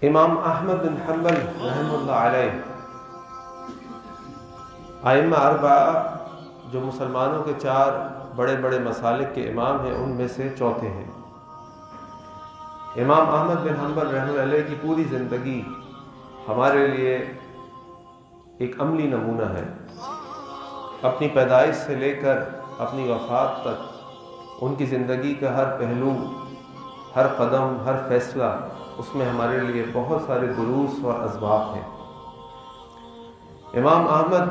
امام احمد بن حنبل رحمہ اللہ علیہ ائمہ اربعہ جو مسلمانوں کے 4 بڑے بڑے مسالک کے امام ہیں ان میں سے چوتھے ہیں۔ امام احمد بن حنبل رحمہ اللہ علیہ کی پوری زندگی ہمارے لیے ایک عملی نمونہ ہے۔ اپنی پیدائش سے لے کر اپنی وفات تک ان کی زندگی کا ہر پہلو، ہر قدم، ہر فیصلہ، اس میں ہمارے لیے بہت سارے دروس اور اسباق ہیں۔ امام احمد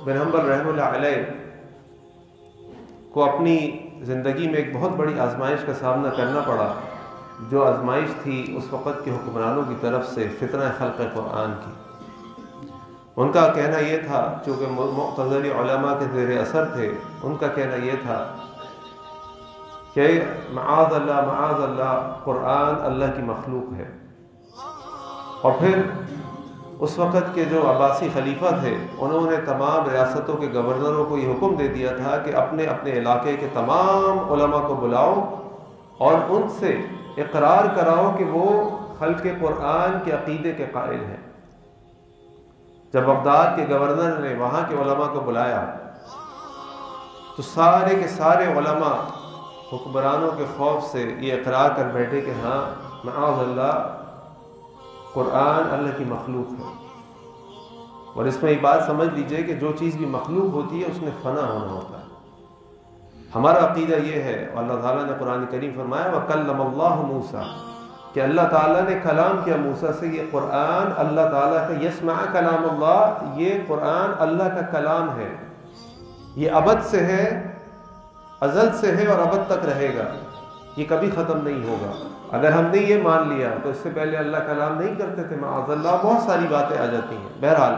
بن حنبل رحمہ اللہ علیہ کو اپنی زندگی میں ایک بہت بڑی آزمائش کا سامنا کرنا پڑا، جو آزمائش تھی اس وقت کے حکمرانوں کی طرف سے فتنہ خلق قرآن کی۔ ان کا کہنا یہ تھا، چونکہ معتزلی علماء کے زیر اثر تھے، ان کا کہنا یہ تھا کہ معاذ اللہ قرآن اللہ کی مخلوق ہے۔ اور پھر اس وقت کے جو عباسی خلیفہ تھے انہوں نے تمام ریاستوں کے گورنروں کو یہ حکم دے دیا تھا کہ اپنے اپنے علاقے کے تمام علماء کو بلاؤ اور ان سے اقرار کراؤ کہ وہ خلق قرآن کے عقیدے کے قائل ہیں۔ جب بغداد کے گورنر نے وہاں کے علماء کو بلایا تو سارے کے سارے علماء حکمرانوں کے خوف سے یہ اقرار کر بیٹھے کہ ہاں معاذ اللہ قرآن اللہ کی مخلوق ہے۔ اور اس میں یہ بات سمجھ لیجئے کہ جو چیز بھی مخلوق ہوتی ہے اس میں فنا ہونا ہوتا ہے۔ ہمارا عقیدہ یہ ہے، اور اللہ تعالیٰ نے قرآن کریم فرمایا وَكَلَّمَ اللَّهُ مُوسَىٰ، کہ اللہ تعالیٰ نے کلام کیا موسیٰ سے۔ یہ قرآن اللہ تعالیٰ کا یسمع کلام اللہ، یہ قرآن اللہ کا کلام ہے، یہ ابد سے ہے، ازل سے ہے اور ابد تک رہے گا، یہ کبھی ختم نہیں ہوگا۔ اگر ہم نے یہ مان لیا تو اس سے پہلے اللہ کلام نہیں کرتے تھے، معاذ اللہ بہت ساری باتیں آ جاتی ہیں۔ بہرحال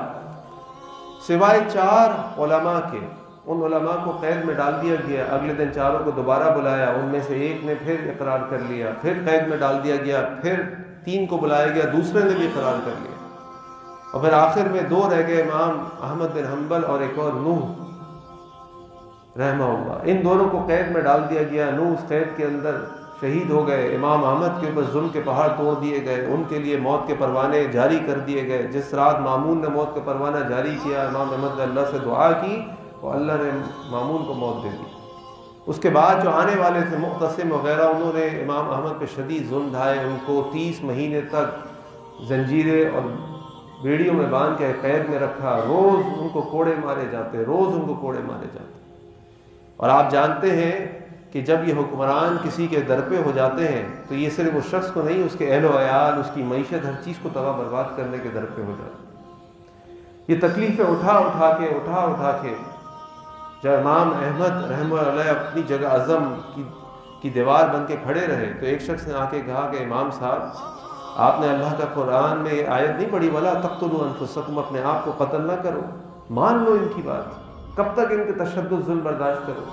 سوائے 4 علماء کے، ان علماء کو قید میں ڈال دیا گیا۔ اگلے دن 4 کو دوبارہ بلایا، ان میں سے ایک نے پھر اقرار کر لیا، پھر قید میں ڈال دیا گیا، پھر 3 کو بلایا گیا، دوسرے نے بھی اقرار کر لیا، اور پھر آخر میں 2 رہ گئے، امام احمد بن حنبل اور ایک اور نوح رحمہ اللہ۔ ان دونوں کو قید میں ڈال دیا گیا۔ نوح اس قید کے اندر شہید ہو گئے۔ امام احمد کے اوپر ظلم کے پہاڑ توڑ دیے گئے، ان کے لیے موت کے پروانے جاری کر دیے گئے۔ جس رات مامون نے موت کا پروانہ جاری کیا، امام احمد نے اللہ سے دعا کی تو اللہ نے مامون کو موت دے دی۔ اس کے بعد جو آنے والے تھے معتصم وغیرہ، انہوں نے امام احمد پہ شدید ظلم ڈھائے، ان کو 30 مہینے تک زنجیریں اور بیڑیوں میں باندھ کے قید میں رکھا۔ روز ان کو کوڑے مارے جاتے، روز ان کو کوڑے مارے جاتے۔ اور آپ جانتے ہیں کہ جب یہ حکمران کسی کے در پہ ہو جاتے ہیں تو یہ صرف اس شخص کو نہیں، اس کے اہل و عیال، اس کی معیشت، ہر چیز کو تباہ برباد کرنے کے در پہ ہو جاتے ہیں۔ یہ تکلیفیں اٹھا اٹھا کے جب امام احمد رحمہ اللہ اپنی جگہ عزم کی دیوار بن کے کھڑے رہے تو ایک شخص نے آ کے کہا کہ امام صاحب، آپ نے اللہ کا قرآن میں یہ آیت نہیں پڑھی وَلَا تَقْتُلُوا أَنفُسَكُمْ، اپنے آپ کو قتل نہ کرو، مان لو ان کی بات، کب تک ان کے تشدد ظلم برداشت کرو؟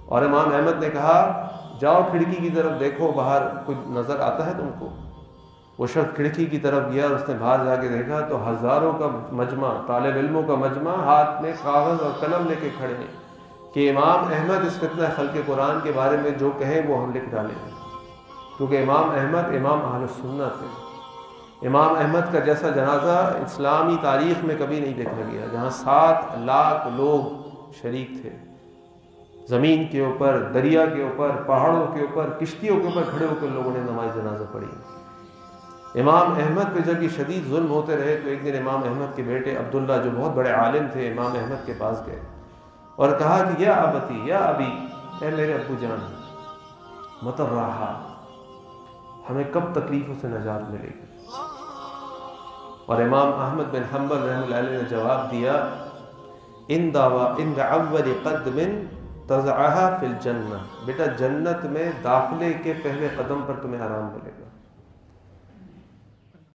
اور امام احمد نے کہا جاؤ کھڑکی کی طرف دیکھو، باہر کچھ نظر آتا ہے تم کو؟ وہ شخص کھڑکی کی طرف گیا، اس نے باہر جا کے دیکھا تو ہزاروں کا مجمع، طالب علموں کا مجمع، ہاتھ میں کاغذ اور قلم لے کے کھڑے ہیں کہ امام احمد اس فتنہ خلق قرآن کے بارے میں جو کہیں وہ ہم لکھ ڈالیں گے، کیونکہ امام احمد امام اہل السنہ تھے۔ امام احمد کا جیسا جنازہ اسلامی تاریخ میں کبھی نہیں دیکھا گیا، جہاں 7 لاکھ لوگ شریک تھے، زمین کے اوپر، دریا کے اوپر، پہاڑوں کے اوپر، کشتیوں کے اوپر کھڑے ہو کر لوگوں نے نماز جنازہ پڑھی۔ امام احمد پہ جب یہ شدید ظلم ہوتے رہے تو ایک دن امام احمد کے بیٹے عبداللہ جو بہت بڑے عالم تھے امام احمد کے پاس گئے اور کہا کہ یا ابتی، یا ابی، اے میرے ابو جان، متی الراحہ، ہمیں کب تکلیفوں سے نجات ملے گی؟ اور امام احمد بن حنبل رحمہ اللہ علیہ نے جواب دیا ان اول قدم تضعها فی الجنہ، بیٹا جنت میں داخلے کے پہلے قدم پر تمہیں آرام ملے گا۔